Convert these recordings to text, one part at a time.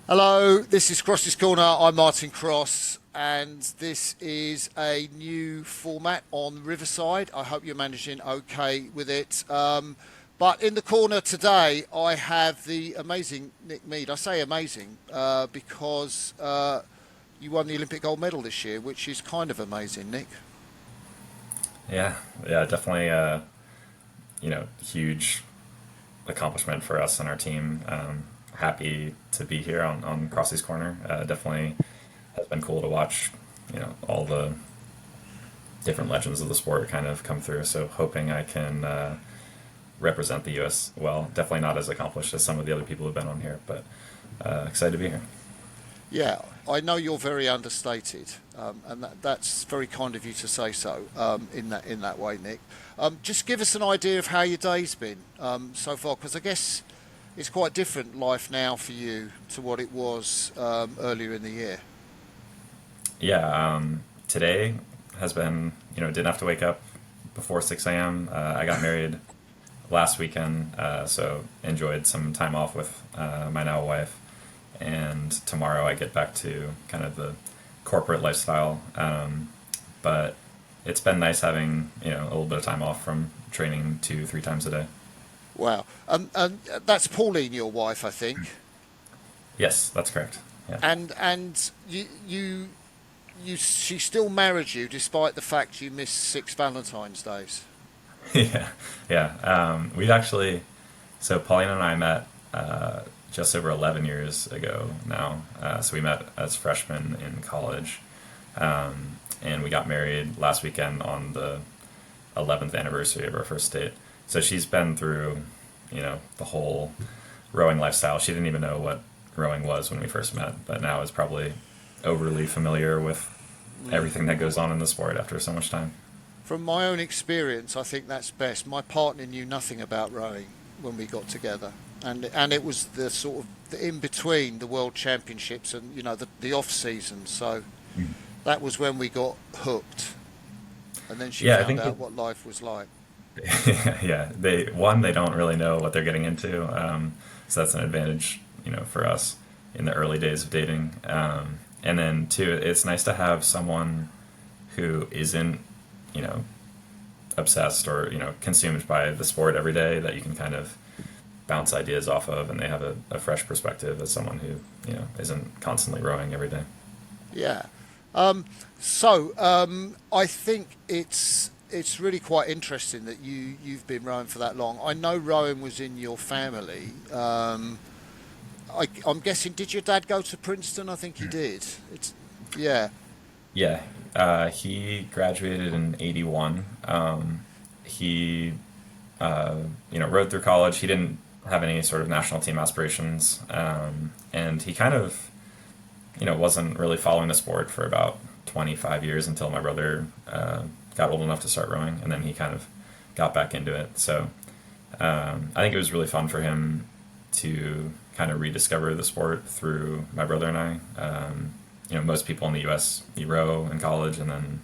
Hello, this is Crossy's Corner. I'm Martin Cross, and this is a new format on Riverside. I hope you're managing okay with it. But in the corner today, I have the amazing Nick Mead. I say amazing because you won the Olympic gold medal this year, which is kind of amazing, Nick. Yeah, yeah, definitely huge accomplishment for us and our team. Happy to be here on Crossy's Corner. Definitely has been cool to watch, all the different legends of the sport kind of come through. So hoping I can represent the U.S. well. Definitely not as accomplished as some of the other people who've been on here, but excited to be here. Yeah, I know you're very understated, and that's very kind of you to say so in that way, Nick. Just give us an idea of how your day's been so far, because I guess it's quite different life now for you to what it was earlier in the year. Yeah, today has been, didn't have to wake up before 6 a.m. I got married last weekend, so enjoyed some time off with my now wife. And tomorrow I get back to kind of the corporate lifestyle. But it's been nice having, a little bit of time off from training 2, 3 times a day. Wow, and that's Pauline, your wife, I think, Yes, that's correct. Yeah. and she still married you despite the fact you missed 6 Valentine's Days. Yeah. Yeah. We've actually, so Pauline and I met just over 11 years ago now. So we met as freshmen in college. And we got married last weekend on the 11th anniversary of our first date. So she's been through, the whole rowing lifestyle. She didn't even know what rowing was when we first met, but now is probably overly familiar with everything that goes on in the sport after so much time. From my own experience, I think that's best. My partner knew nothing about rowing when we got together, and it was the sort of the in between the World Championships and the off season. So that was when we got hooked, and then she Yeah, I found think out what life was like. yeah, they don't really know what they're getting into, so that's an advantage, for us in the early days of dating. And then two, it's nice to have someone who isn't, you know, obsessed or consumed by the sport every day that you can kind of bounce ideas off of, and they have a fresh perspective as someone who isn't constantly rowing every day. Yeah. So I think it's really quite interesting that you've been rowing for that long. I know rowing was in your family. I'm guessing, did your dad go to Princeton? I think he did. It's yeah. Yeah, he graduated in '81. He rode through college. He didn't have any sort of national team aspirations, and he kind of wasn't really following the sport for about 25 years until my brother got old enough to start rowing, and then he kind of got back into it. So I think it was really fun for him to kind of rediscover the sport through my brother and I. Most people in the U.S. you row in college, and then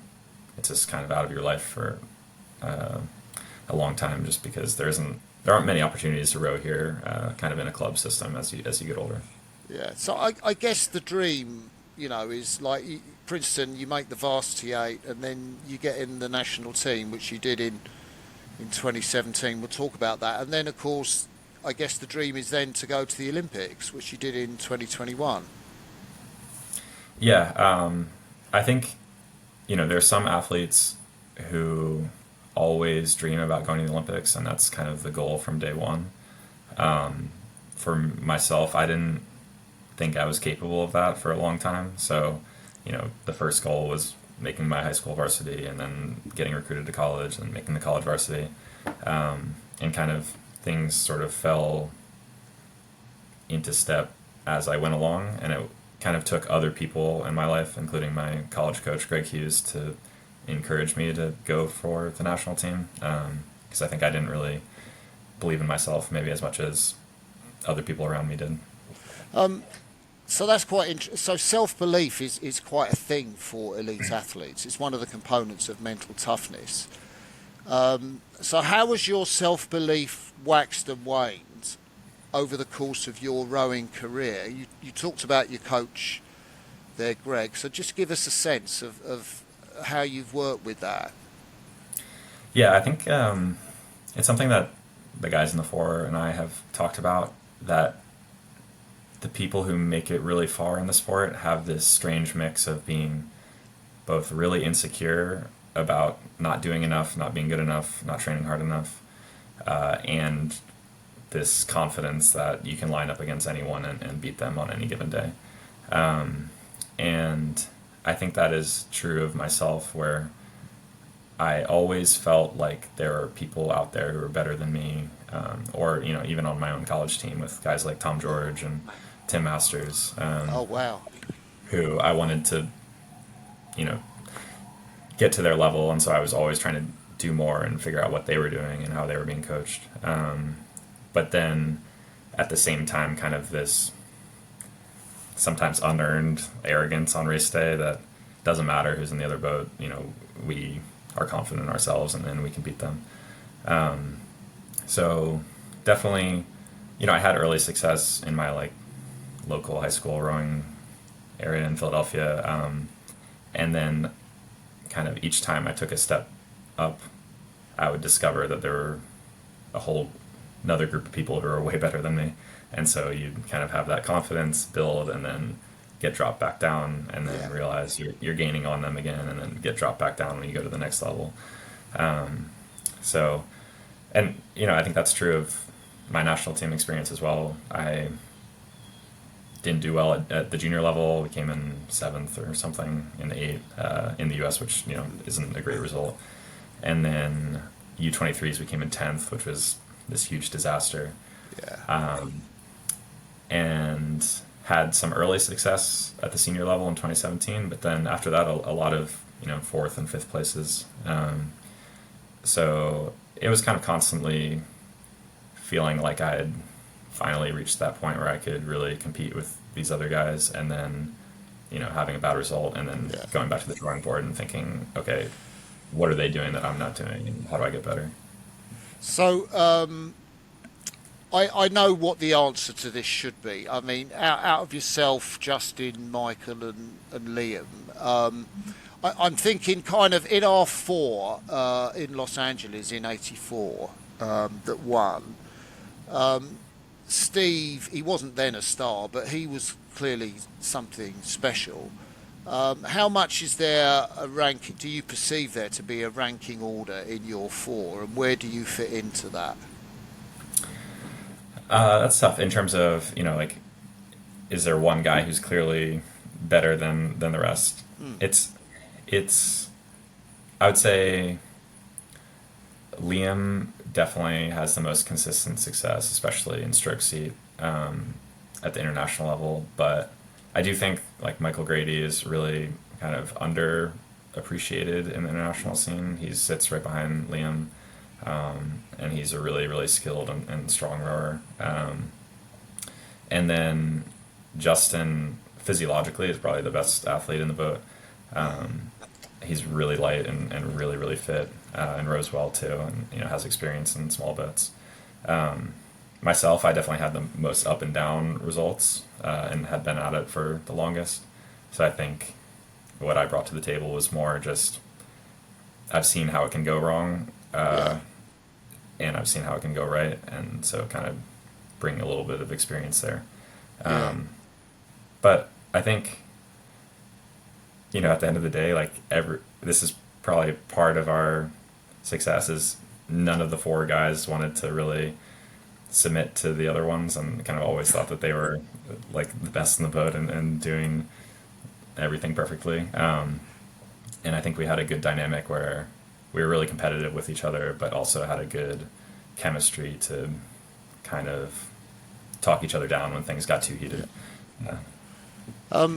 it's just kind of out of your life for uh, a long time, just because there aren't many opportunities to row here, kind of in a club system as you get older. Yeah. So I guess the dream, is like Princeton. You make the varsity eight, and then you get in the national team, which you did in 2017. We'll talk about that, and then of course, I guess the dream is then to go to the Olympics, which you did in 2021. Yeah, I think there's some athletes who always dream about going to the Olympics, and that's kind of the goal from day one. For myself, I didn't think I was capable of that for a long time. So, the first goal was making my high school varsity, and then getting recruited to college, and making the college varsity, and kind of things sort of fell into step as I went along, and it kind of took other people in my life, including my college coach Greg Hughes, to encourage me to go for the national team, because I think I didn't really believe in myself maybe as much as other people around me did. So that's quite interesting. So self-belief is quite a thing for elite athletes. It's one of the components of mental toughness. So how was your self-belief waxed and waned over the course of your rowing career? You talked about your coach there, Greg. So just give us a sense of how you've worked with that. Yeah, I think it's something that the guys in the four and I have talked about, that the people who make it really far in the sport have this strange mix of being both really insecure about not doing enough, not being good enough, not training hard enough, and this confidence that you can line up against anyone and beat them on any given day. And I think that is true of myself, where I always felt like there are people out there who are better than me, or even on my own college team with guys like Tom George and Tim Masters, Oh wow. who I wanted to, you know, get to their level, and so I was always trying to do more and figure out what they were doing and how they were being coached. But then, at the same time, kind of this sometimes unearned arrogance on race day that doesn't matter who's in the other boat. We are confident in ourselves, and then we can beat them. So definitely, I had early success in my local high school rowing area in Philadelphia, and then kind of each time I took a step up, I would discover that there were a whole another group of people who are way better than me, and so you kind of have that confidence build, and then get dropped back down, and then Yeah. realize you're gaining on them again, and then get dropped back down when you go to the next level. So, and I think that's true of my national team experience as well. I didn't do well at the junior level. We came in seventh or something in the eight in the U.S., which isn't a great result. And then U23s, we came in 10th, which was this huge disaster. Yeah. And had some early success at the senior level in 2017, but then after that, a lot of fourth and fifth places. So it was kind of constantly feeling like I had finally reached that point where I could really compete with these other guys, and then having a bad result, and then Yeah. going back to the drawing board and thinking, okay, what are they doing that I'm not doing, and how do I get better? So I know what the answer to this should be. I mean, out of yourself, Justin, Michael, and Liam, I'm thinking kind of in our four in Los Angeles in '84 that won. Steve, he wasn't then a star, but he was clearly something special. How much is there a ranking? Do you perceive there to be a ranking order in your four, and where do you fit into that? That's tough in terms of is there one guy who's clearly better than the rest? It's I would say Liam definitely has the most consistent success, especially in stroke seat, at the international level. But I do think Michael Grady is really kind of underappreciated in the international scene. He sits right behind Liam, and he's a really, really skilled and strong rower. And then Justin, physiologically, is probably the best athlete in the boat. He's really light and really, really fit, and rows well too, and has experience in small boats. Myself, I definitely had the most up and down results, and had been at it for the longest. So I think what I brought to the table was more just I've seen how it can go wrong, Yeah. and I've seen how it can go right, and so kind of bring a little bit of experience there. Yeah. But I think at the end of the day, this is probably part of our success is none of the four guys wanted to really submit to the other ones, and kind of always thought that they were the best in the boat, and doing everything perfectly. And I think we had a good dynamic where we were really competitive with each other, but also had a good chemistry to kind of talk each other down when things got too heated. Uh,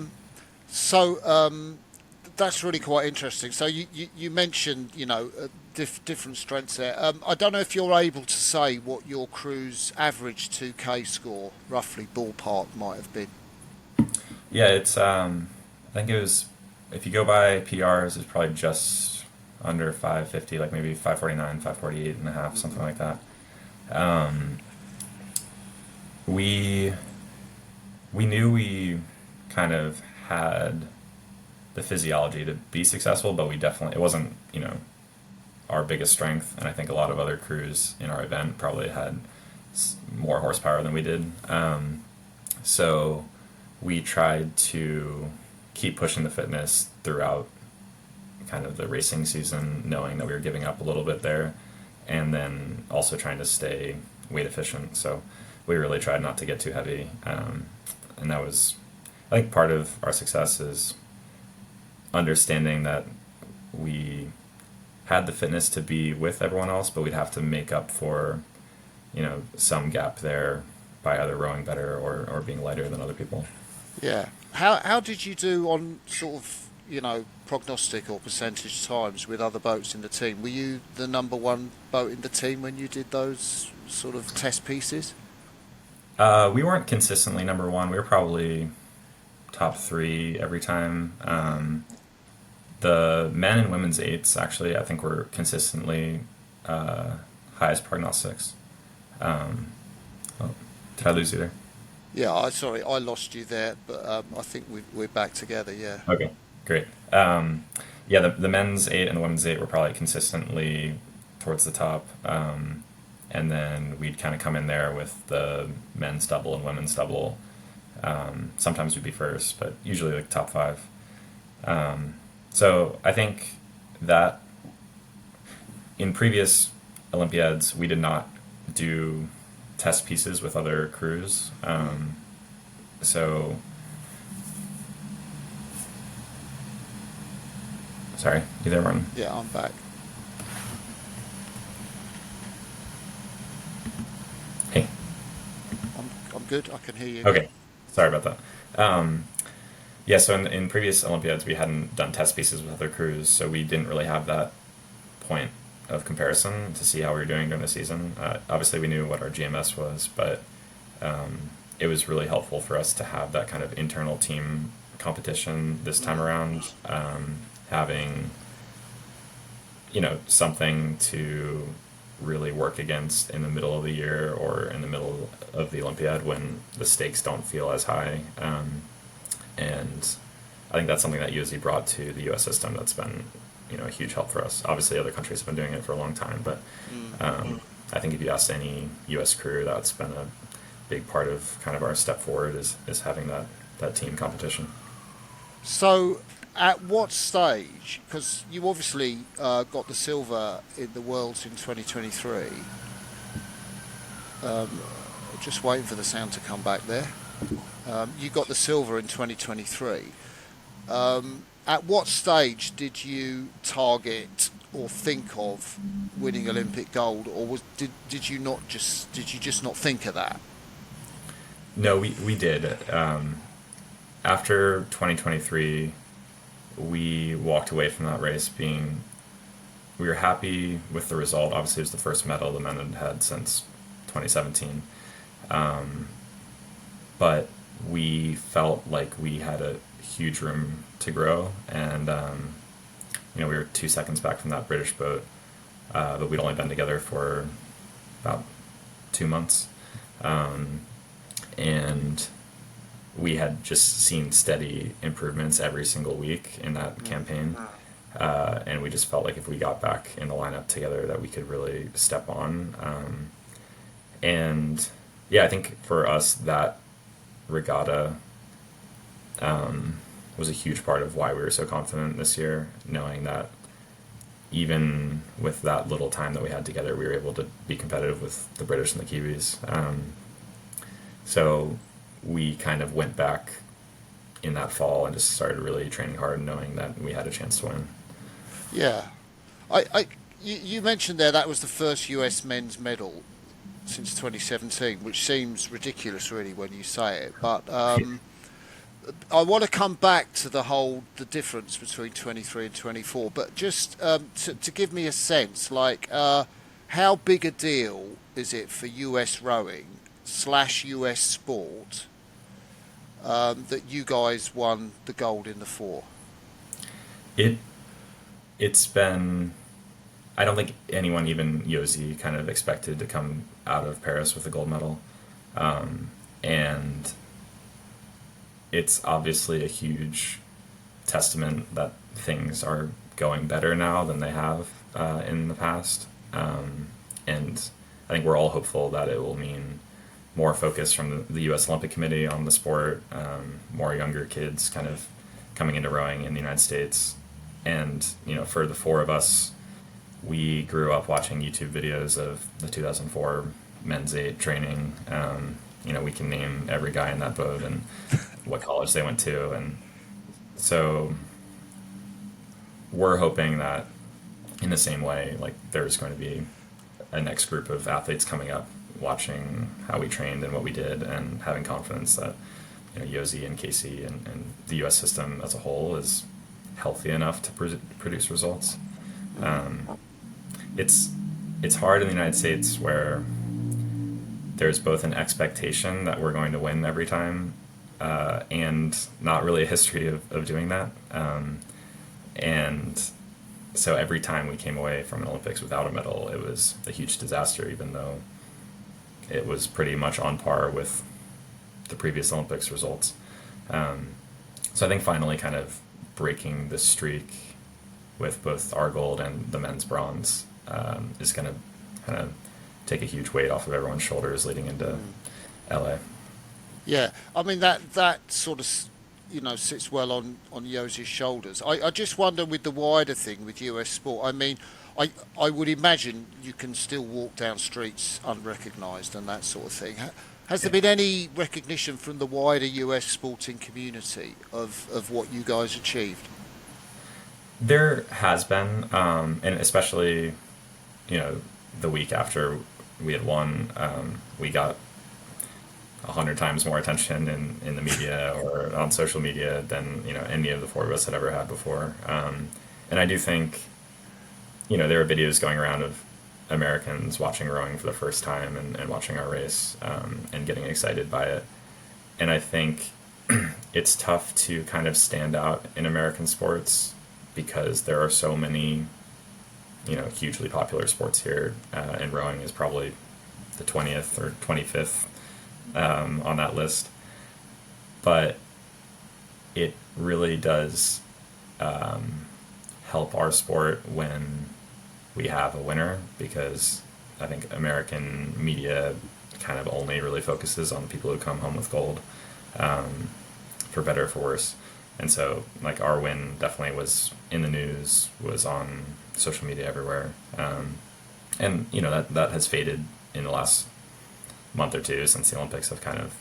So that's really quite interesting. So you mentioned different strengths there. I don't know if you're able to say what your crew's average 2K score, roughly ballpark, might have been. yeah, it's I think it was, if you go by PRs, it's probably just under 550, maybe 549, 548 and a half, something like that. Um, we we knew we kind of had the physiology to be successful, but we definitely it wasn't our biggest strength, and I think a lot of other crews in our event probably had more horsepower than we did. So we tried to keep pushing the fitness throughout kind of the racing season, knowing that we were giving up a little bit there, and then also trying to stay weight efficient. So we really tried not to get too heavy, and that was, I think, part of our success is understanding that we had the fitness to be with everyone else, but we'd have to make up for some gap there by either rowing better or being lighter than other people. Yeah. How did you do on sort of prognostic or percentage times with other boats in the team? Were you the number one boat in the team when you did those sort of test pieces? We weren't consistently number one. We were probably top three every time. The men and women's eights, actually, I think were consistently highest prognostics. Um, oh, did I lose you there? Yeah. Sorry, I lost you there, but I think we're back together. Yeah. Okay, great. Yeah, the men's eight and the women's eight were probably consistently towards the top. And then we'd kind of come in there with the men's double and women's double. Sometimes we'd be first, but usually like top five. So I think that in previous Olympiads, we did not do test pieces with other crews. So, sorry, you there, Martin? Yeah, I'm back. Hey, I'm good. I can hear you. okay, sorry about that. Yeah, so in previous Olympiads, we hadn't done test pieces with other crews, so we didn't really have that point of comparison to see how we were doing during the season. Obviously, we knew what our GMS was, but it was really helpful for us to have that kind of internal team competition this time around, having something to really work against in the middle of the year or in the middle of the Olympiad when the stakes don't feel as high. And I think that's something that USC brought to the U.S. system that's been, a huge help for us. Obviously, other countries have been doing it for a long time, but I think if you asked any U.S. crew, that's been a big part of kind of our step forward is having that team competition. So, at what stage? Because you obviously got the silver in the Worlds in 2023. Just waiting for the sound to come back there. You got the silver in 2023. At what stage did you target or think of winning Olympic gold, or did you just not think of that? No, we did. After 2023, we walked away from that race being we were happy with the result. Obviously, it was the first medal the men had had since 2017. But we felt like we had a huge room to grow, and we were 2 seconds back from that British boat, but we'd only been together for about 2 months, and we had just seen steady improvements every single week in that campaign, and we just felt like if we got back in the lineup together, that we could really step on, and yeah, I think for us that regatta was a huge part of why we were so confident this year, knowing that even with that little time that we had together, we were able to be competitive with the British and the Kiwis. So we kind of went back in that fall and just started really training hard, knowing that we had a chance to win. Yeah, you mentioned there that was the first US men's medal since 2017, which seems ridiculous really when you say it, but I want to come back to the difference between 23 and 24, but just to give me a sense, like how big a deal is it for US rowing / US sport that you guys won the gold in the four? It it's been I don't think anyone, even Yosi, kind of expected to come out of Paris with a gold medal. And it's obviously a huge testament that things are going better now than they have in the past. And I think we're all hopeful that it will mean more focus from the U.S. Olympic Committee on the sport, more younger kids kind of coming into rowing in the United States. And, for the four of us, we grew up watching YouTube videos of the 2004 men's eight training. We can name every guy in that boat and what college they went to. And so we're hoping that in the same way, like there's going to be a next group of athletes coming up watching how we trained and what we did and having confidence that Yosi and Casey and the U.S. system as a whole is healthy enough to produce results. It's hard in the United States where there's both an expectation that we're going to win every time and not really a history of doing that. And so every time we came away from an Olympics without a medal, it was a huge disaster, even though it was pretty much on par with the previous Olympics results. So I think finally kind of breaking the streak with both our gold and the men's bronze is going to kind of take a huge weight off of everyone's shoulders leading into LA. Yeah, I mean that sort of sits well on Yosi's shoulders. I just wonder with the wider thing with US sport. I mean, I would imagine you can still walk down streets unrecognised and that sort of thing. Has there Yeah. been any recognition from the wider US sporting community of what you guys achieved? There has been, and especially, you know, the week after we had won, we got 100 times more attention in the media or on social media than any of the four of us had ever had before. And I do think there are videos going around of Americans watching rowing for the first time and watching our race and getting excited by it. And I think it's tough to kind of stand out in American sports because there are so many hugely popular sports here, and rowing is probably the 20th or 25th on that list. But it really does help our sport when we have a winner because I think American media kind of only really focuses on the people who come home with gold, for better or for worse. And so, like, our win definitely was in the news, was on social media everywhere. And that has faded in the last month or two since the Olympics have kind of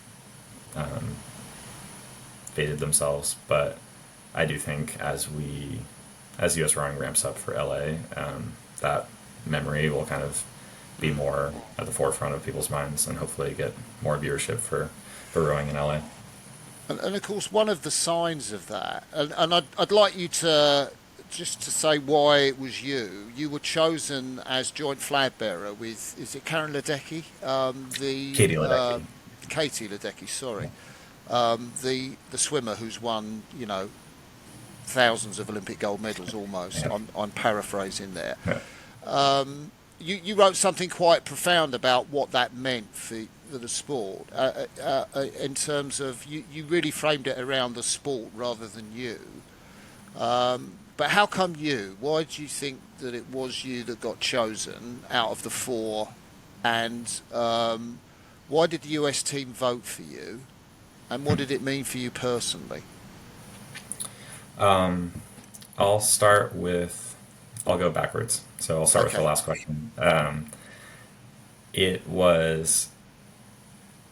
faded themselves. But I do think as US rowing ramps up for LA, that memory will kind of be more at the forefront of people's minds and hopefully get more viewership for rowing in LA. And of course, one of the signs of that, and I'd like you to just to say why it was you. You were chosen as joint flag bearer with, is it Karen Ledecky? Katie Ledecky. Katie Ledecky, sorry. The swimmer who's won, thousands of Olympic gold medals almost. Yeah. I'm paraphrasing there. Yeah. You wrote something quite profound about what that meant for the sport, in terms of you really framed it around the sport rather than you. But how come you? Why do you think that it was you that got chosen out of the four? And why did the US team vote for you? And what did it mean for you personally? I'll start with, I'll go backwards. So I'll start with the Okay. last question. It was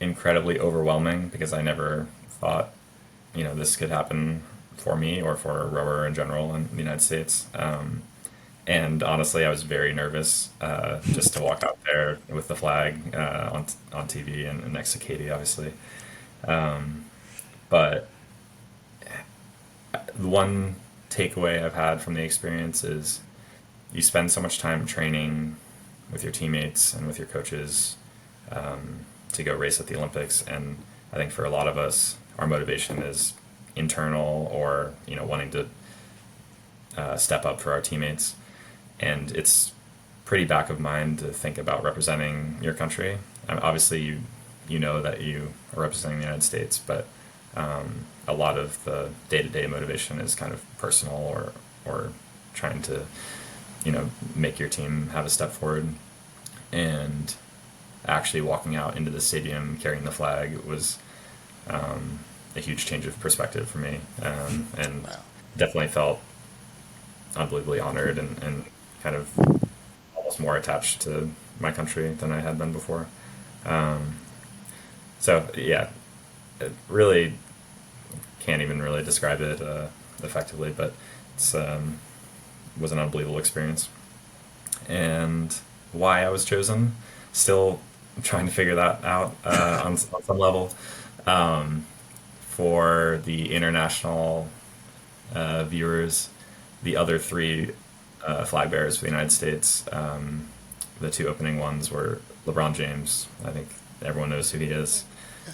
incredibly overwhelming because I never thought, this could happen for me or for a rower in general in the United States. And honestly, I was very nervous just to walk out there with the flag on TV and next to Katie, obviously. But the one takeaway I've had from the experience is you spend so much time training with your teammates and with your coaches to go race at the Olympics. And I think for a lot of us, our motivation is internal or wanting to step up for our teammates. And it's pretty back of mind to think about representing your country. Obviously, you you know that you are representing the United States, but a lot of the day-to-day motivation is kind of personal, or trying to, make your team have a step forward. And actually walking out into the stadium carrying the flag was a huge change of perspective for me, and Wow. definitely felt unbelievably honored, and kind of almost more attached to my country than I had been before. Um, so yeah, it really can't even really describe it effectively, but it's was an unbelievable experience. And why I was chosen, still trying to figure that out on some level. Um, for the international viewers, the other three flag bearers for the United States, the two opening ones were LeBron James. I think everyone knows who he is.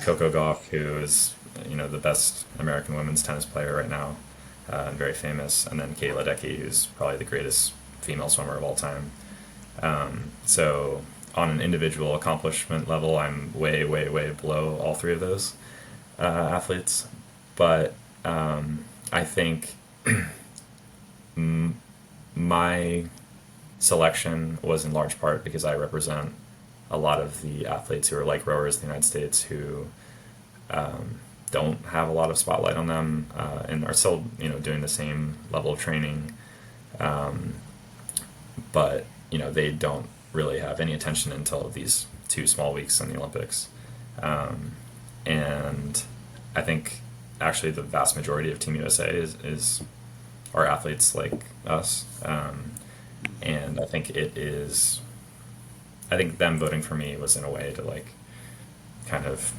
Coco Gauff, who is the best American women's tennis player right now, and very famous, and then Katie Ledecky, who's probably the greatest female swimmer of all time. So on an individual accomplishment level, I'm way, way, way below all three of those athletes. But I think my selection was in large part because I represent a lot of the athletes who are like rowers in the United States, who don't have a lot of spotlight on them, and are still doing the same level of training, but they don't really have any attention until these 2 small weeks in the Olympics. And I think actually the vast majority of Team USA is are athletes like us, and I think them voting for me was in a way to like kind of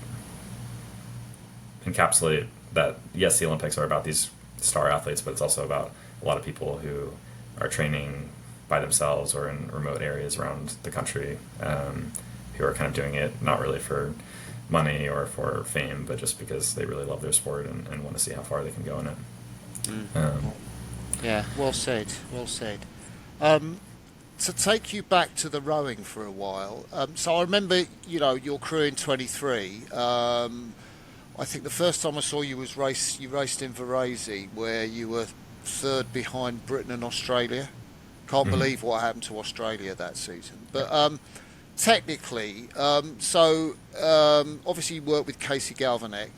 encapsulate that yes, the Olympics are about these star athletes, but it's also about a lot of people who are training by themselves or in remote areas around the country, who are kind of doing it not really for money or for fame, but just because they really love their sport, and want to see how far they can go in it. Um, Yeah, well said, well said. Um, to take you back to the rowing for a while, so I remember, your crew in 23. I think the first time I saw you was you raced in Varese, where you were third behind Britain and Australia. Can't mhm. believe what happened to Australia that season. But technically, obviously you worked with Casey Galvanek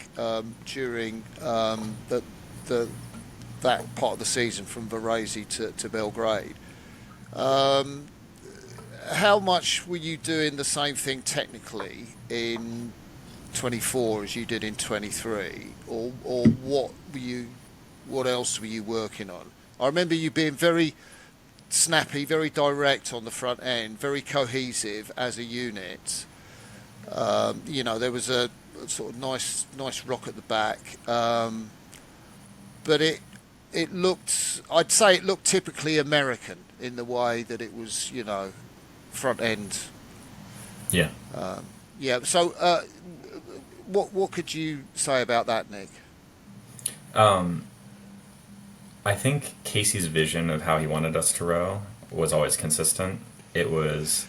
during the that part of the season from Varese to Belgrade. Um, how much were you doing the same thing technically in 24 as you did in 23, or what else were you working on? I remember you being very snappy, very direct on the front end, very cohesive as a unit. There was a sort of nice rock at the back, but it looked, I'd say it looked typically American in the way that it was, front end. Yeah. Yeah. So, what could you say about that, Nick? Um, I think Casey's vision of how he wanted us to row was always consistent. It was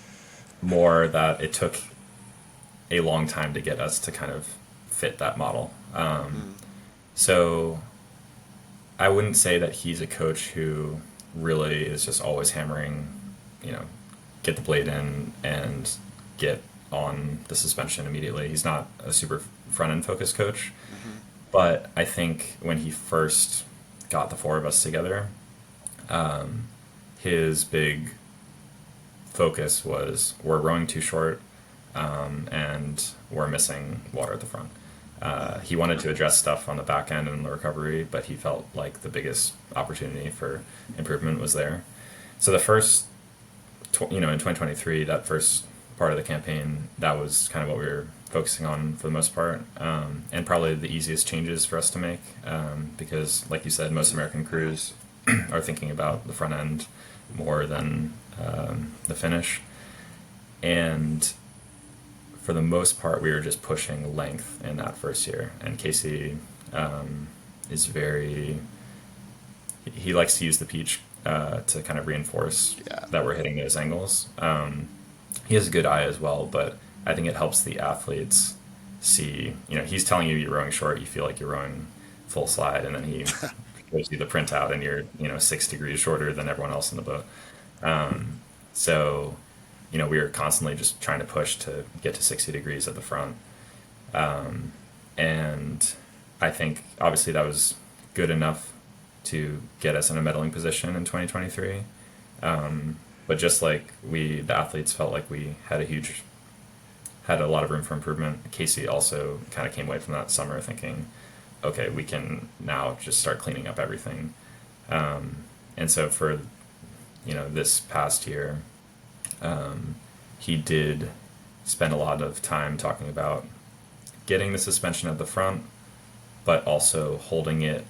more that it took a long time to get us to kind of fit that model. Mm, So I wouldn't say that he's a coach who really is just always hammering, you know, get the blade in and get on the suspension immediately. He's not a super front end focused coach, hmm but I think when he first got the four of us together, um, his big focus was we're rowing too short, and we're missing water at the front. He wanted to address stuff on the back end and the recovery, but he felt like the biggest opportunity for improvement was there. So the first, in 2023, that first part of the campaign, that was kind of what we were focusing on for the most part, and probably the easiest changes for us to make, because, like you said, most American crews are thinking about the front end more than the finish, and for the most part, we were just pushing length in that first year. And Casey is very, he likes to use the peach to kind of reinforce Yeah. that we're hitting those angles. He has a good eye as well, but I think it helps the athletes see, he's telling you you're rowing short, you feel like you're rowing full slide, and then he gives you the printout and you're, 6 degrees shorter than everyone else in the boat. So, we were constantly just trying to push to get to 60 degrees at the front. And I think obviously that was good enough to get us in a medaling position in 2023. But just like the athletes felt like we had a lot of room for improvement. Casey also kind of came away from that summer thinking, okay, we can now just start cleaning up everything. And so for, this past year, he did spend a lot of time talking about getting the suspension at the front, but also holding it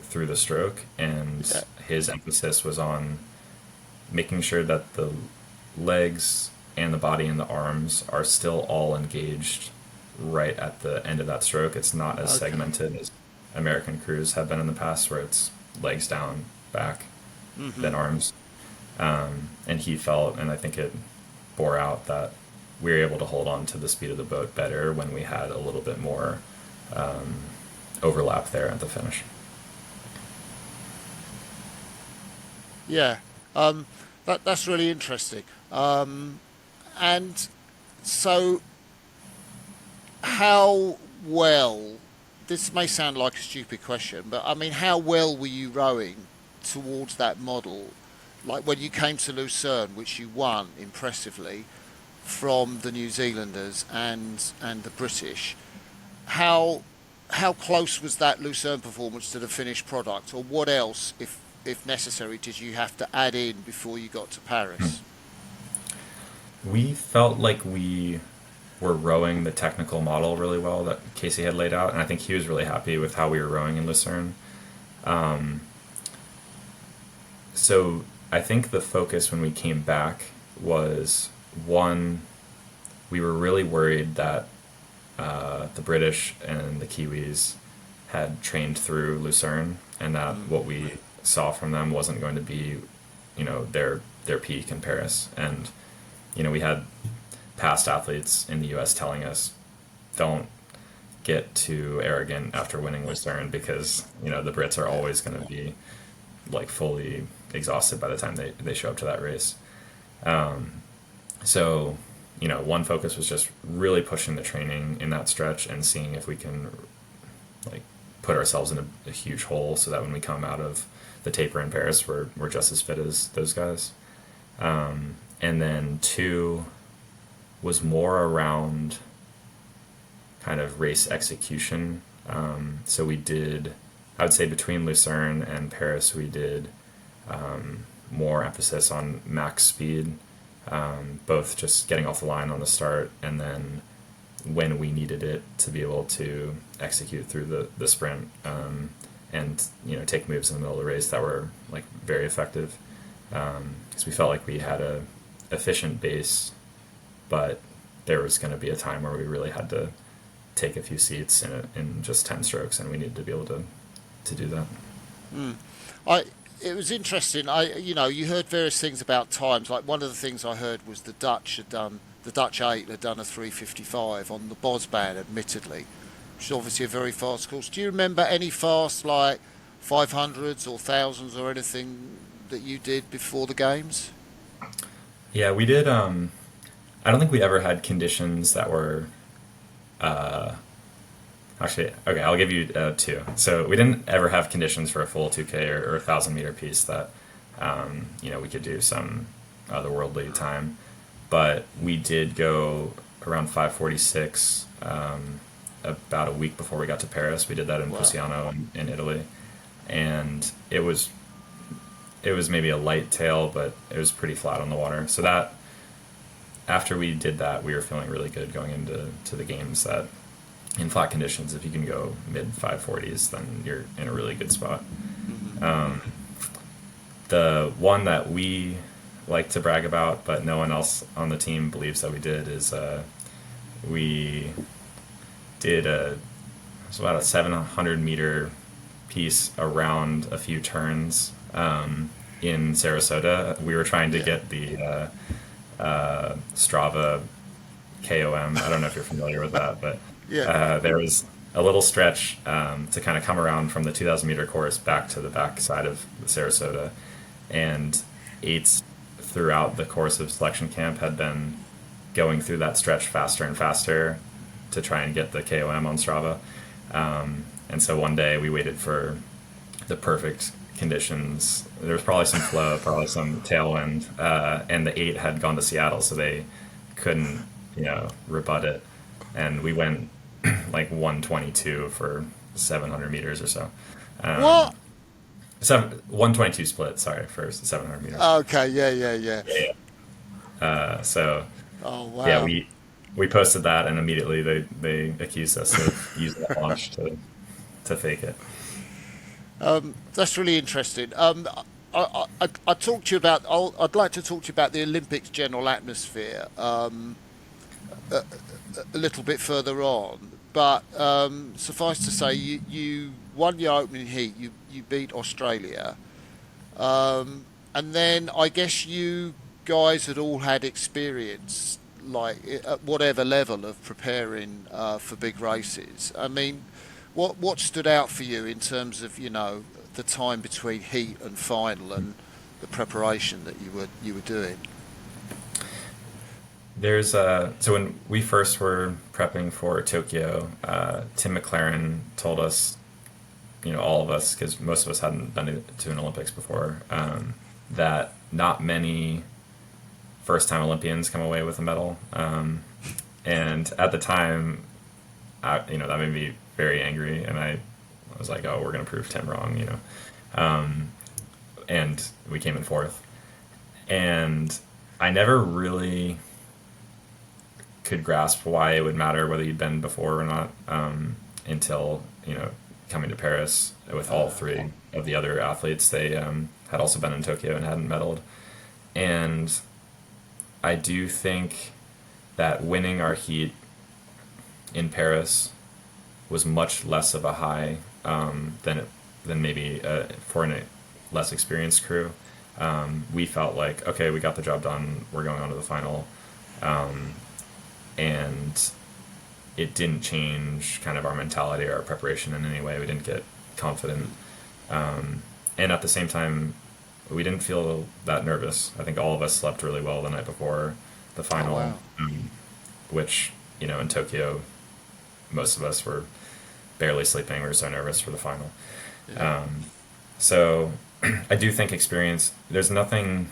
through the stroke. And Yeah. his emphasis was on making sure that the legs and the body and the arms are still all engaged right at the end of that stroke. It's not as Okay. segmented as American crews have been in the past, where it's legs down, back, then arms. And he felt, and I think it bore out, that we were able to hold on to the speed of the boat better when we had a little bit more overlap there at the finish. Yeah. That's really interesting. And so, how well? This may sound like a stupid question, but I mean, how well were you rowing towards that model? Like when you came to Lucerne, which you won impressively from the New Zealanders and the British. How how close was that Lucerne performance to the finished product, or what else, if necessary, did you have to add in before you got to Paris? We felt like we were rowing the technical model really well that Casey had laid out, and I think he was really happy with how we were rowing in Lucerne. So I think the focus when we came back was, one, we were really worried that the British and the Kiwis had trained through Lucerne, and that Mm, what we saw from them wasn't going to be, their peak in Paris. And we had past athletes in the U.S. telling us, don't get too arrogant after winning Lucerne, because the Brits are yeah, always going to be like fully exhausted by the time they show up to that race. So, one focus was just really pushing the training in that stretch and seeing if we can like put ourselves in a huge hole so that when we come out of the taper in Paris, we're just as fit as those guys. And then two was more around kind of race execution. So we did, I would say between Lucerne and Paris, we did more emphasis on max speed, both just getting off the line on the start and then when we needed it to be able to execute through the sprint, and take moves in the middle of the race that were like very effective, because we felt like we had a efficient base, but there was going to be a time where we really had to take a few seats in just 10 strokes, and we needed to be able to do that. mm. I it was interesting. You heard various things about times. Like one of the things I heard was the Dutch eight had done a 3:55 on the Bosban, admittedly, which is obviously a very fast course. Do you remember any fast like 500s or thousands or anything that you did before the games? Yeah, we did. I don't think we ever had conditions that were. Actually, okay, I'll give you two. So we didn't ever have conditions for a full 2K or 1,000 meter piece that, we could do some otherworldly time. But we did go around 5:46 about a week before we got to Paris. We did that in Wow. Pusiano in Italy. And it was maybe a light tail, but it was pretty flat on the water. So that after we did that, we were feeling really good going into the games, that in flat conditions, if you can go mid 540s, then you're in a really good spot. Hmm. The one that we like to brag about, but no one else on the team believes that we did, is we did it's about a 700-meter piece around a few turns in Sarasota. We were trying to Yeah. get the Strava KOM. I don't know if you're familiar with that, but Yeah. There was a little stretch to kind of come around from the 2,000-meter course back to the back side of Sarasota, and eights throughout the course of selection camp had been going through that stretch faster and faster to try and get the KOM on Strava. And so one day we waited for the perfect conditions. There was probably some flow, probably some tailwind, and the eight had gone to Seattle, so they couldn't, rebut it. And we went like 122 for 700 meters or so. What? 122 split, sorry, for 700 meters. Okay. Yeah. Yeah. Yeah. Yeah, yeah. So Oh yeah, wow. we posted that, and immediately they accused us of using that launch to fake it. That's really interesting. I talked to you about. I'd like to talk to you about the Olympics general atmosphere a little bit further on. But suffice to say, you won your opening heat. You beat Australia, and then I guess you guys had all had experience, like at whatever level of preparing for big races. I mean, what stood out for you in terms of the time between heat and final and the preparation that you were doing? So when we first were prepping for Tokyo, Tim McLaren told us, all of us, because most of us hadn't been to an Olympics before, that not many first-time Olympians come away with a medal. And at the time, that made me very angry, and I was like, "Oh, we're gonna prove Tim wrong," And we came in fourth, and I never really could grasp why it would matter whether you'd been before or not until coming to Paris with all three of the other athletes. They had also been in Tokyo and hadn't medaled, and I do think that winning our heat in Paris was much less of a high than maybe for a less experienced crew. We felt like, okay, we got the job done. We're going on to the final, and it didn't change kind of our mentality or our preparation in any way. We didn't get confident, and at the same time, we didn't feel that nervous. I think all of us slept really well the night before the Oh final, wow. which in Tokyo, most of us were barely sleeping. We were so nervous for the final. Yeah. Um, so I do think experience, there's nothing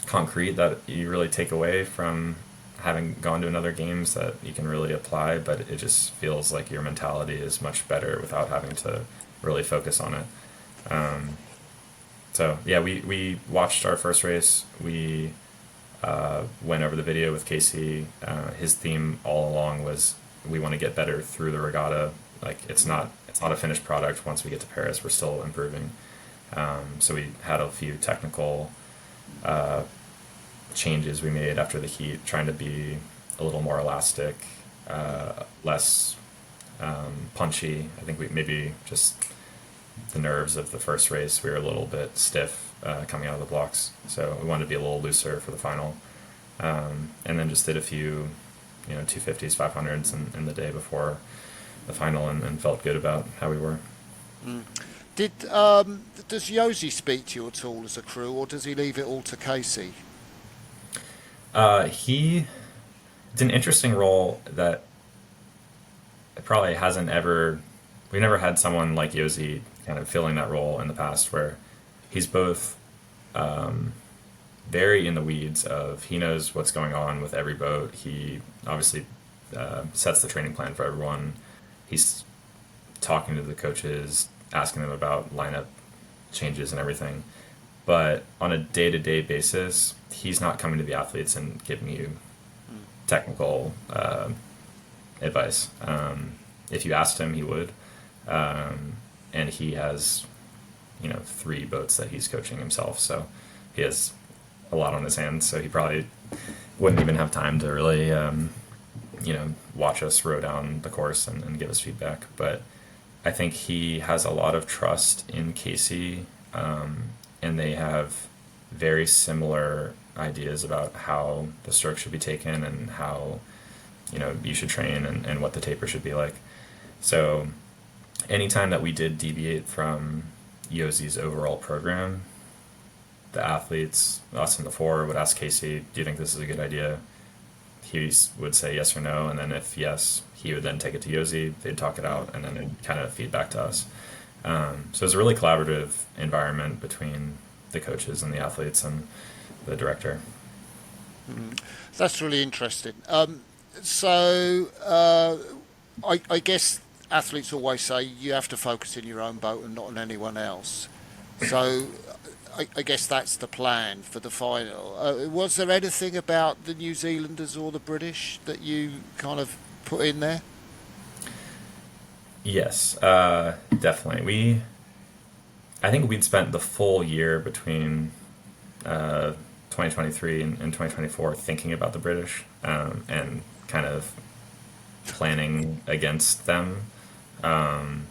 concrete that you really take away from having gone to another games that you can really apply, but it just feels like your mentality is much better without having to really focus on it. Um, so yeah, we watched our first race. We went over the video with Casey. His theme all along was we want to get better through the regatta. Like it's not a finished product. Once we get to Paris, we're still improving. So we had a few technical changes we made after the heat, trying to be a little more elastic, less punchy. I think we maybe just the nerves of the first race, we were a little bit stiff coming out of the blocks. So we wanted to be a little looser for the final. And then just did a few, 250s, 500s in the day before the final, and felt good about how we were. Did does Yosi speak to you at all as a crew, or does he leave it all to Casey? He It's an interesting role that it probably hasn't ever. We've never had someone like Yosi kind of filling that role in the past, where he's both very in the weeds of he knows what's going on with every boat. He obviously sets the training plan for everyone. He's talking to the coaches, asking them about lineup changes and everything. But on a day-to-day basis, he's not coming to the athletes and giving you technical advice. If you asked him, he would. And he has, three boats that he's coaching himself, so he has a lot on his hands. So he probably wouldn't even have time to really, watch us row down the course and give us feedback. But I think he has a lot of trust in Casey, and they have very similar ideas about how the stroke should be taken and how you should train and what the taper should be like. So anytime that we did deviate from Yozi's overall program, the athletes, us in the four, would ask Casey, do you think this is a good idea? Would say yes or no, and then if yes, he would then take it to Yosi, they'd talk it out, and then it'd kind of feed back to us. So it's a really collaborative environment between the coaches and the athletes and the director. That's really interesting. So I guess athletes always say you have to focus in your own boat and not on anyone else. So I guess that's the plan for the final. Was there anything about the New Zealanders or the British that you kind of put in there? Yes, definitely. I think we'd spent the full year between 2023 and 2024 thinking about the British, and kind of planning against them. Um,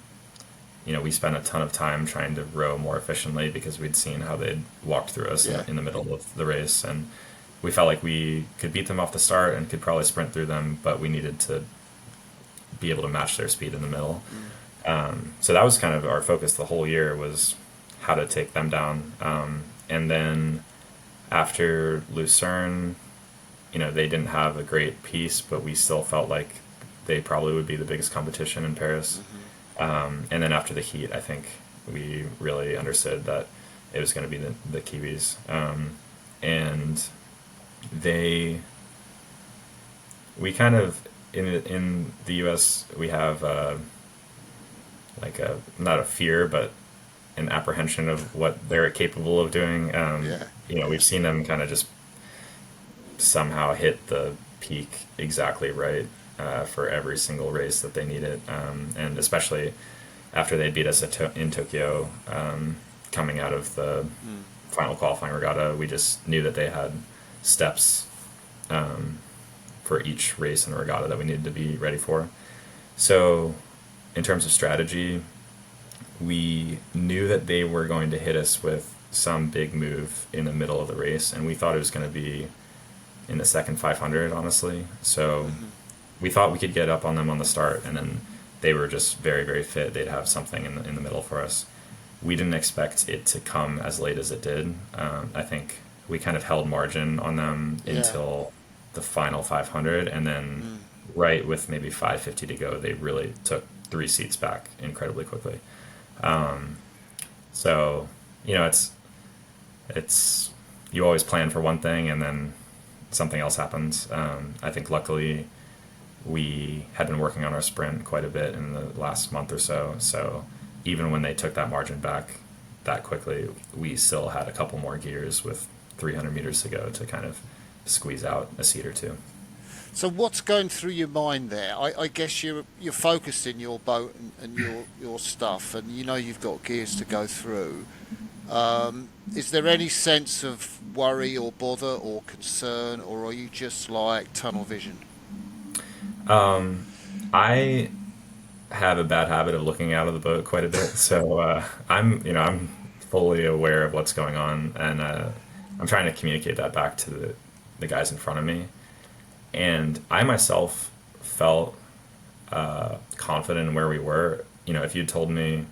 we spent a ton of time trying to row more efficiently because we'd seen how they'd walked through us Yeah. in the middle of the race, and we felt like we could beat them off the start and could probably sprint through them, but we needed to be able to match their speed in the middle. So that was kind of our focus the whole year, was how to take them down. And then after Lucerne, they didn't have a great piece, but we still felt like they probably would be the biggest competition in Paris. And then after the heat, I think we really understood that it was going to be the Kiwis. And they, we kind of, in the US, we have like not a fear, but an apprehension of what they're capable of doing. Yeah. We've seen them kind of just somehow hit the peak exactly right, for every single race that they needed, and especially after they beat us in Tokyo, coming out of the final qualifying regatta, we just knew that they had steps, for each race in the regatta that we needed to be ready for. So, in terms of strategy, we knew that they were going to hit us with some big move in the middle of the race, and we thought it was going to be in the second 500, honestly. So we thought we could get up on them on the start, and then they were just very, very fit. They'd have something in the middle for us. We didn't expect it to come as late as it did. I think we kind of held margin on them Yeah. until the final 500, and then right with maybe 550 to go, they really took 3 seats back incredibly quickly. So, it's you always plan for one thing and then something else happens. I think luckily we had been working on our sprint quite a bit in the last month or so. So even when they took that margin back that quickly, we still had a couple more gears with 300 meters to go to kind of squeeze out a seat or two. So what's going through your mind there? I guess you're focused in your boat and your stuff, and you've got gears to go through. Is there any sense of worry or bother or concern, or are you just like tunnel vision? I have a bad habit of looking out of the boat quite a bit, so I'm fully aware of what's going on, and I'm trying to communicate that back to the guys in front of me. And I myself felt confident in where we were. If you'd told me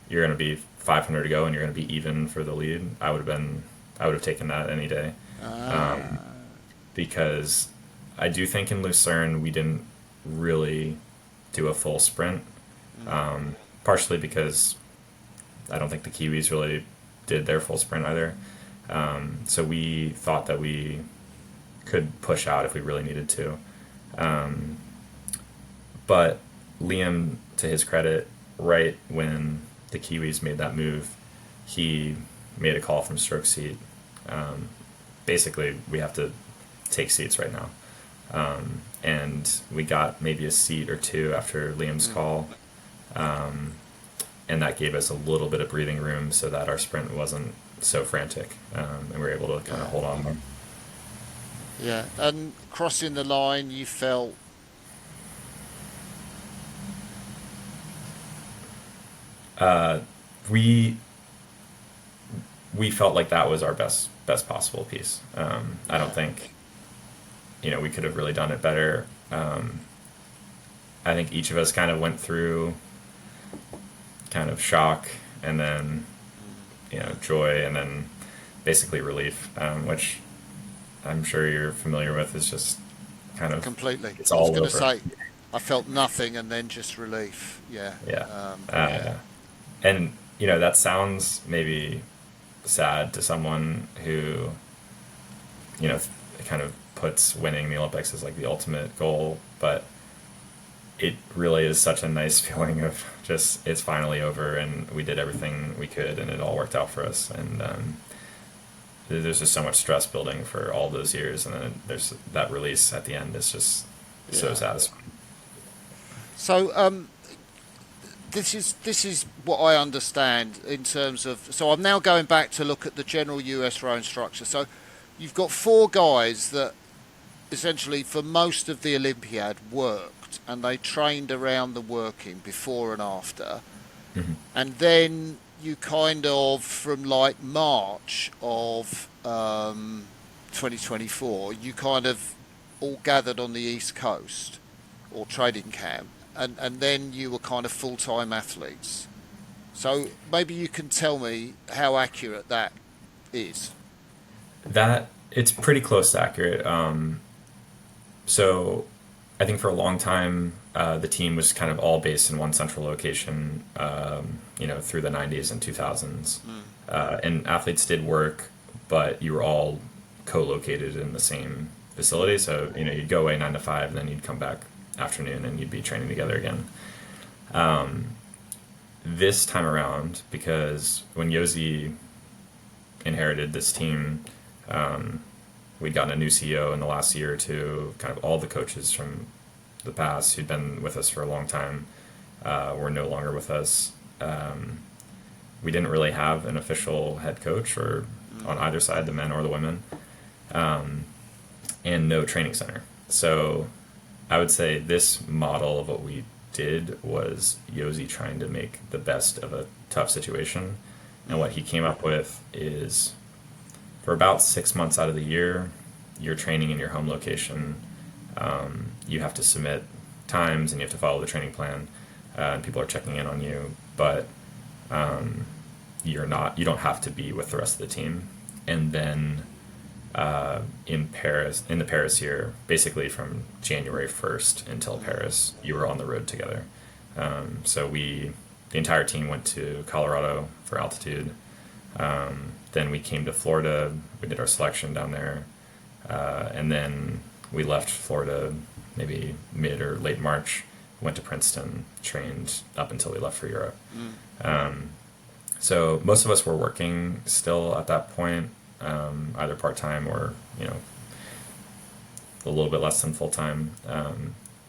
you're going to be 500 to go and you're going to be even for the lead, I would have taken that any day. Um, Ah, because I do think in Lucerne we didn't really do a full sprint, partially because I don't think the Kiwis really did their full sprint either. So we thought that we could push out if we really needed to. Um, but Liam, to his credit, right when the Kiwis made that move, he made a call from stroke seat. Um, Basically, we have to take seats right now. And we got maybe a seat or two after Liam's call. And that gave us a little bit of breathing room so that our sprint wasn't so frantic. And we were able to kind of yeah, hold on more. yeah. And crossing the line, you felt We we felt like that was our best possible piece. I don't think we could have really done it better. I think each of us kind of went through kind of shock and then, joy and then basically relief, which I'm sure you're familiar with. Is just kind of, Completely. it's I was all going to over. say, I felt nothing and then just relief. Yeah. Yeah. Yeah. Uh, and, that sounds maybe sad to someone who, you know, kind of puts winning the Olympics as like the ultimate goal, but it really is such a nice feeling of just it's finally over and we did everything we could and it all worked out for us. And there's just so much stress building for all those years, and then there's that release at the end. It's just so Yeah. satisfying. So this is what I understand in terms of. So I'm now going back to look at the general US rowing structure. So you've got four guys that essentially for most of the Olympiad worked and they trained around the working before and after. Hmm. And then you kind of, from like March of 2024, you kind of all gathered on the East Coast or trading camp, and then you were kind of full time athletes. So maybe you can tell me how accurate that is. That it's pretty close to accurate. So I think for a long time, the team was kind of all based in one central location, through the 90s and 2000s. Mm. And athletes did work, but you were all co-located in the same facility. So, you'd go away 9 to 5, and then you'd come back afternoon and you'd be training together again. This time around, because when Yosi inherited this team, we'd gotten a new CEO in the last year or two. Kind of all the coaches from the past who'd been with us for a long time were no longer with us. We didn't really have an official head coach or on either side, the men or the women, and no training center. So I would say this model of what we did was Yosi trying to make the best of a tough situation. And what he came up with is for about 6 months out of the year, you're training in your home location. You have to submit times and you have to follow the training plan, and people are checking in on you. But you don't have to be with the rest of the team. And then in the Paris year, basically from January 1st until Paris, you were on the road together. So the entire team went to Colorado for altitude. Then we came to Florida. We did our selection down there, and then we left Florida maybe mid or late March. Went to Princeton, trained up until we left for Europe. So most of us were working still at that point, either part time or a little bit less than full time,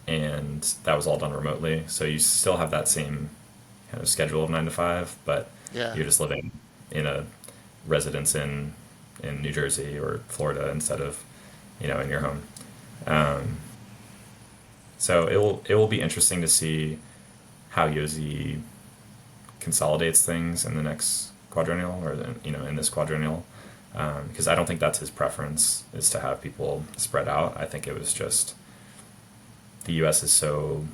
and that was all done remotely. So you still have that same kind of schedule of 9 to 5, but Yeah. you're just living in a residence in New Jersey or Florida instead of in your home. Um, so it will be interesting to see how Yosi consolidates things in the next quadrennial or in this quadrennial, because I don't think that's his preference is to have people spread out. I think it was just the U.S. is so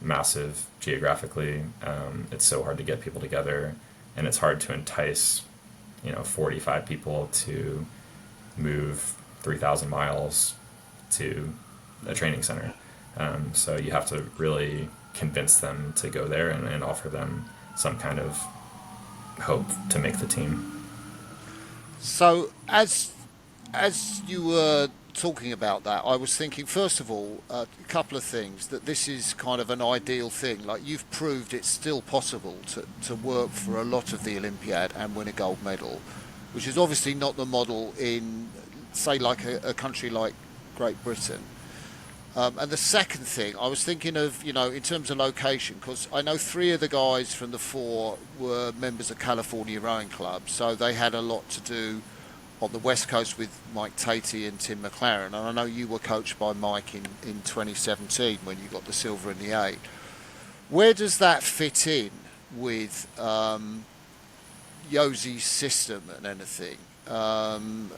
massive geographically. It's so hard to get people together, and it's hard to entice 45 people to move 3,000 miles to a training center. So you have to really convince them to go there and offer them some kind of hope to make the team. So as you were talking about that, I was thinking first of all a couple of things that this is kind of an ideal thing. Like you've proved it's still possible to work for a lot of the Olympiad and win a gold medal, which is obviously not the model in say like a country like Great Britain. And the second thing, I was thinking of, in terms of location, because I know three of the guys from the four were members of California Rowing Club, so they had a lot to do on the West Coast with Mike Tatey and Tim McLaren. And I know you were coached by Mike in 2017 when you got the silver in the eight. Where does that fit in with Yosi's system and anything? And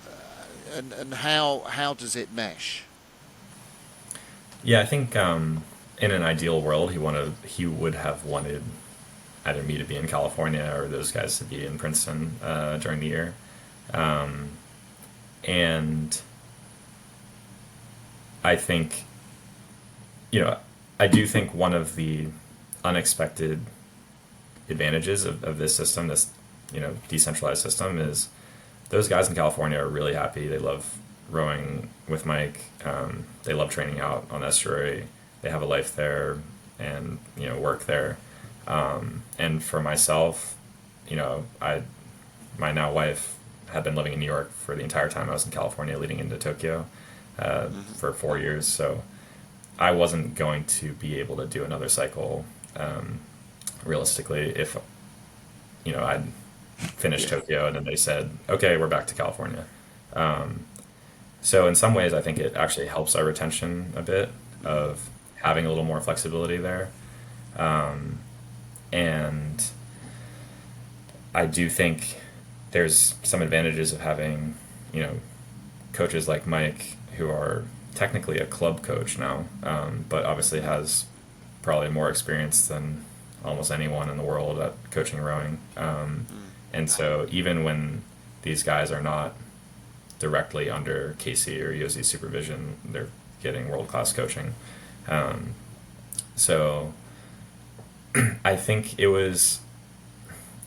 how does it mesh? Yeah, I think in an ideal world, he would have wanted either me to be in California or those guys to be in Princeton during the year. Um, and I think, you know, I do think one of the unexpected advantages of this system, this decentralized system, is those guys in California are really happy. They love rowing with Mike. They love training out on the estuary. They have a life there, and work there. And for myself, I my now wife had been living in New York for the entire time I was in California, leading into Tokyo for 4 years. So I wasn't going to be able to do another cycle realistically if I'd finished Yeah. Tokyo and then they said, okay, we're back to California. So in some ways, I think it actually helps our retention a bit of having a little more flexibility there. And I do think there's some advantages of having, coaches like Mike who are technically a club coach now, but obviously has probably more experience than almost anyone in the world at coaching rowing. And so even when these guys are not directly under Casey or Yossi's supervision, they're getting world class coaching. Um, so I think it was.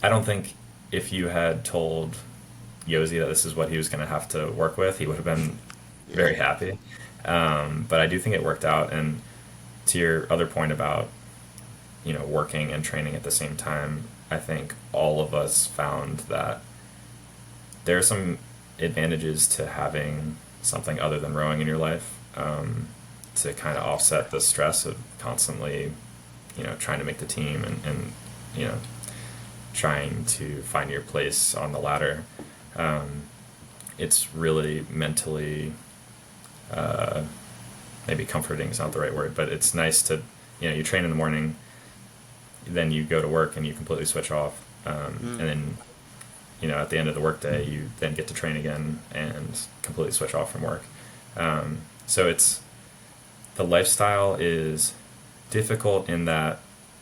I don't think if you had told Yossi that this is what he was going to have to work with, he would have been Yeah. very happy. But I do think it worked out. And to your other point about working and training at the same time, I think all of us found that there are some advantages to having something other than rowing in your life to kind of offset the stress of constantly, trying to make the team and you know, trying to find your place on the ladder. Um, it's really mentally, uh, maybe comforting is not the right word, but it's nice to, you train in the morning, then you go to work and you completely switch off. And then, at the end of the workday, you then get to train again and completely switch off from work. So the lifestyle is difficult in that,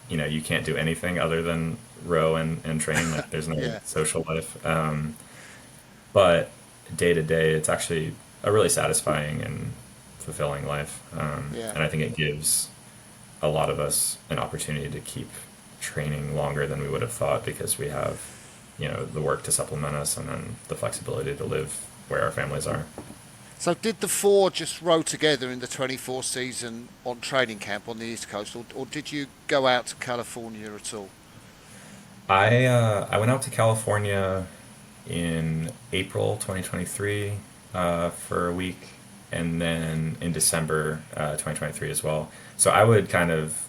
you can't do anything other than row and train. Like there's no Yeah. social life. But day to day, it's actually a really satisfying and fulfilling life. Yeah. And I think it gives a lot of us an opportunity to keep training longer than we would have thought because we have, the work to supplement us and then the flexibility to live where our families are. So did the four just row together in the 24 season on training camp on the East Coast, or did you go out to California at all? I went out to California in April 2023 for a week, and then in December 2023 as well. So I would kind of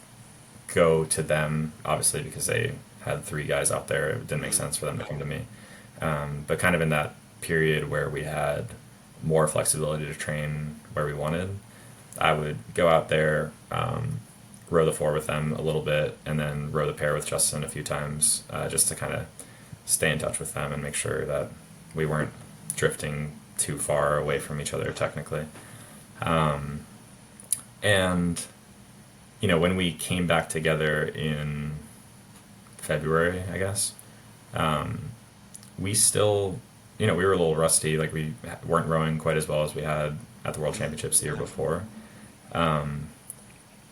go to them, obviously, because they had three guys out there. It didn't make Mm. sense for them to come to me. But kind of in that period where we had more flexibility to train where we wanted, I would go out there, row the four with them a little bit, and then row the pair with Justin a few times, just to kind of stay in touch with them and make sure that we weren't drifting too far away from each other technically. And when we came back together in February, I guess, we still, we were a little rusty. Like we weren't rowing quite as well as we had at the World Championships the year before.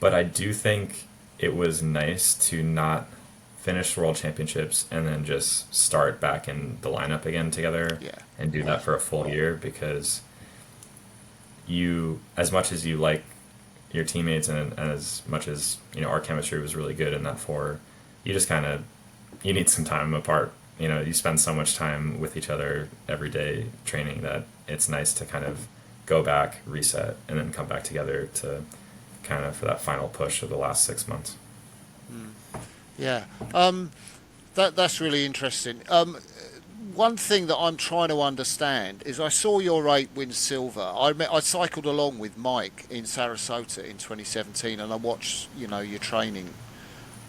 But I do think it was nice to not finish the World Championships and then just start back in the lineup again together Yeah. and do that for a full year because as much as you like your teammates and as much as, our chemistry was really good in that four, you just kind of, you need some time apart. You spend so much time with each other every day training that it's nice to kind of go back, reset, and then come back together to kind of for that final push of the last 6 months. Yeah. That's really interesting. One thing that I'm trying to understand is I saw your eight win silver. I cycled along with Mike in Sarasota in 2017, and I watched your training,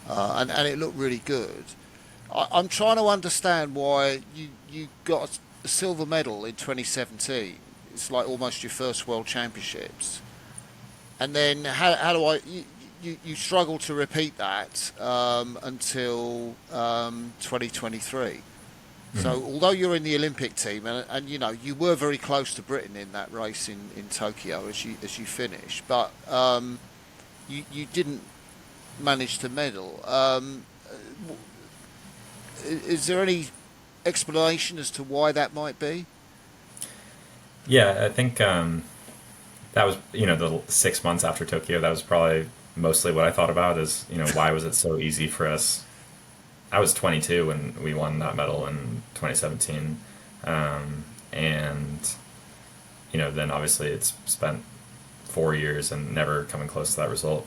and it looked really good. I'm trying to understand why you got a silver medal in 2017. It's like almost your first World Championships. And then how do you struggle to repeat that until 2023. So Mhm. although you're in the Olympic team, and you know you were very close to Britain in that race in Tokyo as you finished, but you didn't manage to medal. Is there any explanation as to why that might be? Yeah, I think that was, the 6 months after Tokyo. That was probably mostly what I thought about is, why was it so easy for us? I was 22 when we won that medal in 2017. And, then obviously it's spent 4 years and never coming close to that result.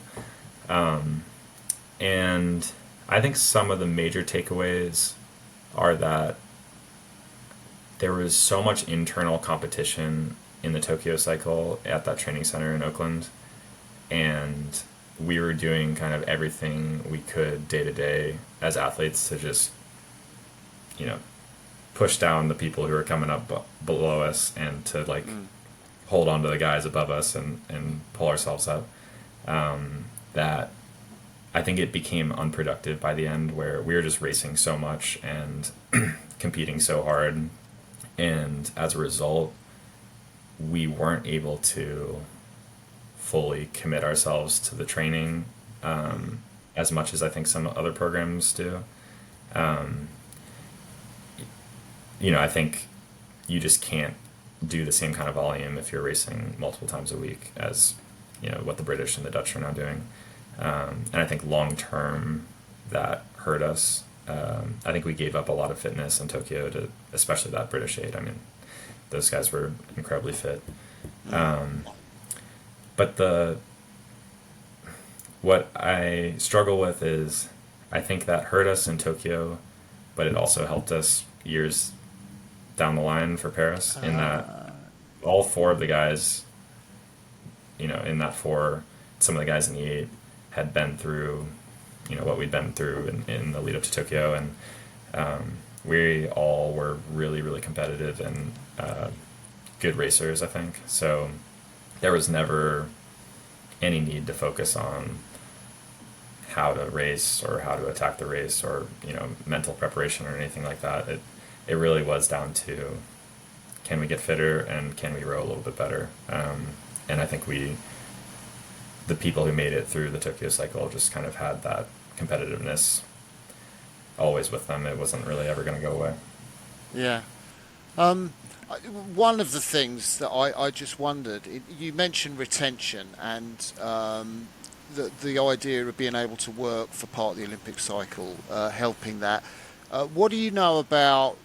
And I think some of the major takeaways are that there was so much internal competition in the Tokyo cycle at that training center in Oakland, and we were doing kind of everything we could day to day as athletes to just, you know, push down the people who are coming up below us and to like Mm. hold on to the guys above us and pull ourselves up. That I think it became unproductive by the end where we were just racing so much and competing so hard. And as a result, we weren't able to fully commit ourselves to the training Mm. as much as I think some other programs do. Um, I think you just can't do the same kind of volume if you're racing multiple times a week as what the British and the Dutch are now doing. And I think long term that hurt us. I think we gave up a lot of fitness in Tokyo to, especially that British aid. I mean, those guys were incredibly fit. Mm. But what I struggle with is I think that hurt us in Tokyo, but it also helped us years down the line for Paris in that all four of the guys, in that four, some of the guys in the eight had been through, what we'd been through in the lead up to Tokyo. And we all were really, really competitive and good racers, I think. So there was never any need to focus on how to race or how to attack the race or mental preparation or anything like that. It really was down to can we get fitter and can we row a little bit better. And I think the people who made it through the Tokyo cycle just kind of had that competitiveness always with them. It wasn't really ever going to go away. Yeah. Um, One of the things that I just wondered, you mentioned retention and the idea of being able to work for part of the Olympic cycle, helping that. What do you know about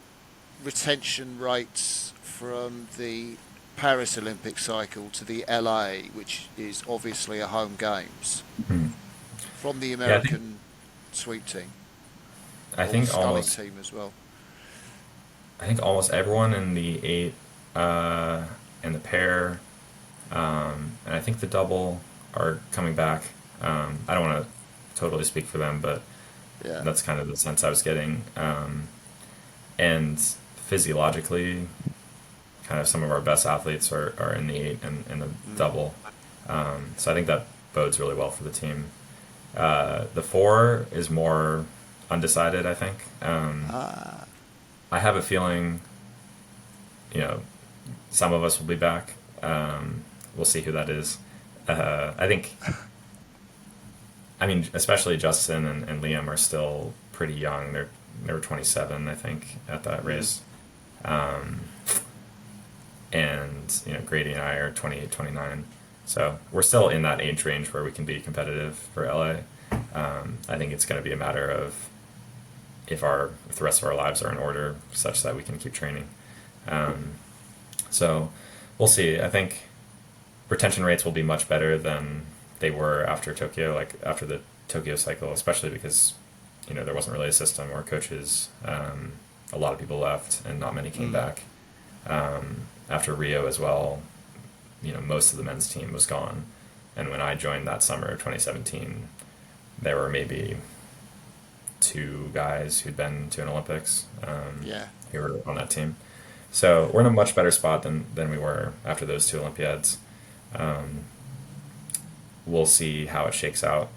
retention rates from the Paris Olympic cycle to the LA, which is obviously a home games, Hmm. from the Yeah, American sweep team I or the think sculling almost team as well? I think almost everyone in the eight uh, and the pair, and I think the double are coming back. I don't want to totally speak for them, but Yeah. that's kind of the sense I was getting. And physiologically, kind of some of our best athletes are in the eight and the Mm. double. So I think that bodes really well for the team. The four is more undecided, I think. Ah. I have a feeling, you know, some of us will be back. We'll see who that is. I think, I mean, especially Justin and Liam are still pretty young. They were 27, I think, at that Mm. race. Um, and Grady and I are 28, 29. So we're still in that age range where we can be competitive for LA. I think it's going to be a matter of if the rest of our lives are in order such that we can keep training. Um, so we'll see. I think retention rates will be much better than they were after Tokyo, like after the Tokyo cycle, especially because there wasn't really a system or coaches. A lot of people left and not many came Mm. back. After Rio as well, most of the men's team was gone. And when I joined that summer, 2017, there were maybe two guys who'd been to an Olympics Yeah. who were on that team. So we're in a much better spot than we were after those two Olympiads. Um, we'll see how it shakes out.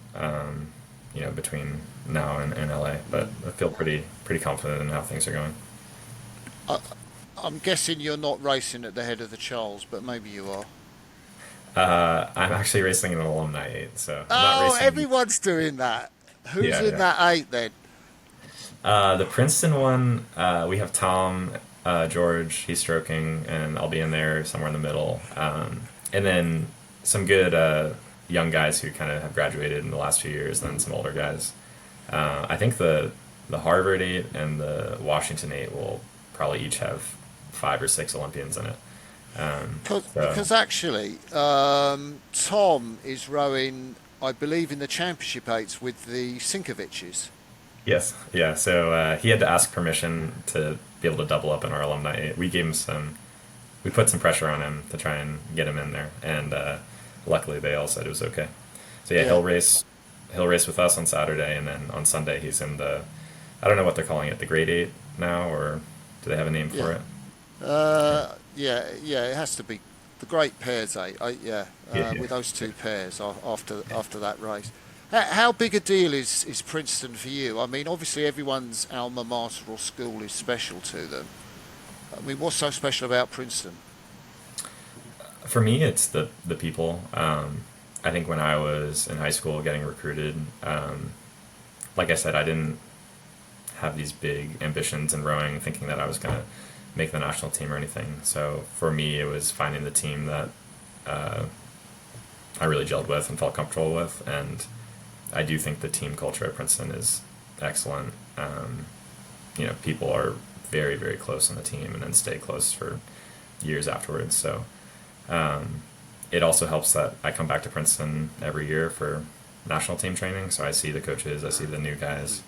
Between now and LA, but I feel pretty confident in how things are going. I, I'm guessing you're not racing at the head of the Charles, but maybe you are. I'm actually racing in an alumni eight, so I'm not Oh, racing. everyone's doing that. Who's Yeah, in yeah. that eight then? The Princeton one, we have Tom, George, he's stroking, and I'll be in there somewhere in the middle. And then some good young guys who kind of have graduated in the last few years, and then some older guys. I think the Harvard eight and the Washington eight will probably each have 5 or 6 Olympians in it. So Because actually, Tom is rowing, I believe, in the championship eights with the Sinkoviches. yes, yeah. So he had to ask permission to be able to double up in our alumni eight. We gave him some. We put some pressure on him to try and get him in there, and luckily they all said it was okay. So yeah, Yeah, he'll race. He'll race with us on Saturday, and then on Sunday he's in the. I don't know what they're calling it, the grade eight now, or do they have a name for yeah. it? Yeah. It has to be the great pairs eight. Yeah, Yeah, yeah. with those two pairs after that race. How big a deal is Princeton for you? I mean, obviously everyone's alma mater or school is special to them. I mean, what's so special about Princeton? For me, it's the people. I think when I was in high school getting recruited, like I said, I didn't have these big ambitions in rowing, thinking that I was going to make the national team or anything. So for me, it was finding the team that uh, I really gelled with and felt comfortable with. And I do think the team culture at Princeton is excellent. People are very, very close on the team and then stay close for years afterwards. So it also helps that I come back to Princeton every year for national team training. So I see the coaches, I see the new guys.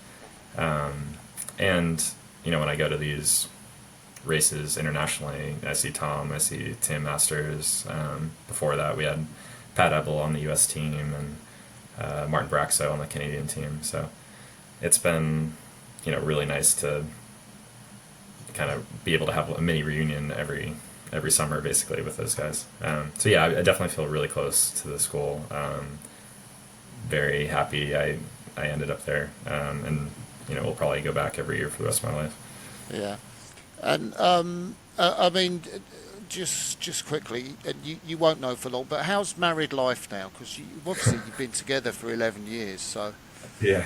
And, when I go to these races internationally, I see Tom, I see Tim Masters. Before that, we had Pat Ebel on the U.S. team and Martin Braxo on the Canadian team. So it's been, really nice to kind of be able to have a mini reunion every summer, basically, with those guys. So yeah, I definitely feel really close to the school. Very happy I ended up there, and we'll probably go back every year for the rest of my life. Yeah, and I mean, just quickly, and you won't know for long, but how's married life now? Because obviously you've been together for 11 years, so Yeah.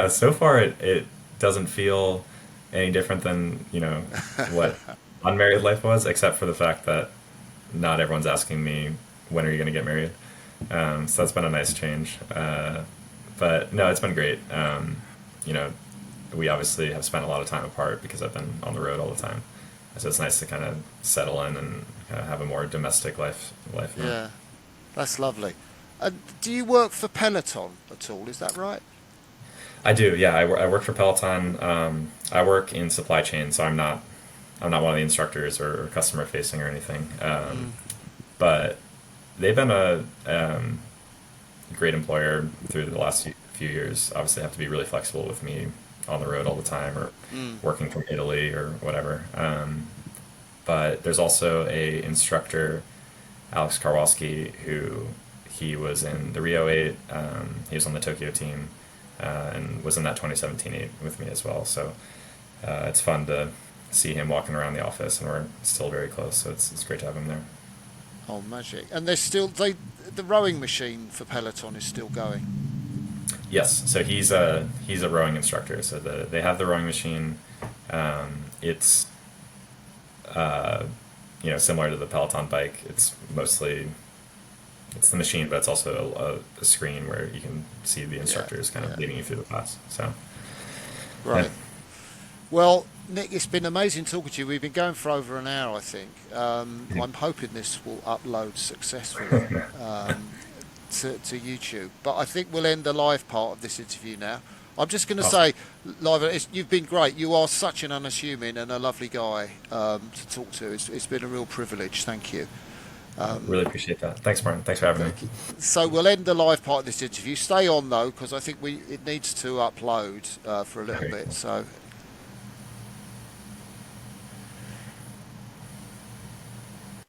So far, it doesn't feel any different than what unmarried life was, except for the fact that not everyone's asking me when are you going to get married. So that's been a nice change. But no, it's been great. You know, we obviously have spent a lot of time apart because I've been on the road all the time. So it's nice to kind of settle in and kind of have a more domestic life now. yeah, that's lovely. Do you work for Peloton at all? Is that right? I do, yeah. I work for Peloton. I work in supply chain, so I'm not one of the instructors or customer facing or anything. Mm. But they've been a great employer through the last few years. Obviously, they have to be really flexible with me on the road all the time or Mm. working from Italy or whatever. But there's also a instructor, Alex Karwalski, who he was in the Rio 8. He was on the Tokyo team and was in that 2017 8 with me as well. So it's fun to see him walking around the office, and we're still very close. So it's great to have him there. Oh, magic! And they're still the rowing machine for Peloton is still going. Yes, so he's a rowing instructor. So they have the rowing machine. It's similar to the Peloton bike. It's mostly it's the machine, but it's also a screen where you can see the Yeah, instructors kind of yeah, leading you through the class. So yeah, right. Well, Nick, it's been amazing talking to you. We've been going for over an hour, I think. I'm hoping this will upload successfully to YouTube. But I think we'll end the live part of this interview now. I'm just going to awesome. say, live, you've been great. You are such an unassuming and a lovely guy to talk to. It's been a real privilege. Thank you. Really appreciate that. Thanks, Martin. Thanks for having me. Thank you. So we'll end the live part of this interview. Stay on though, because I think it needs to upload for a little bit. So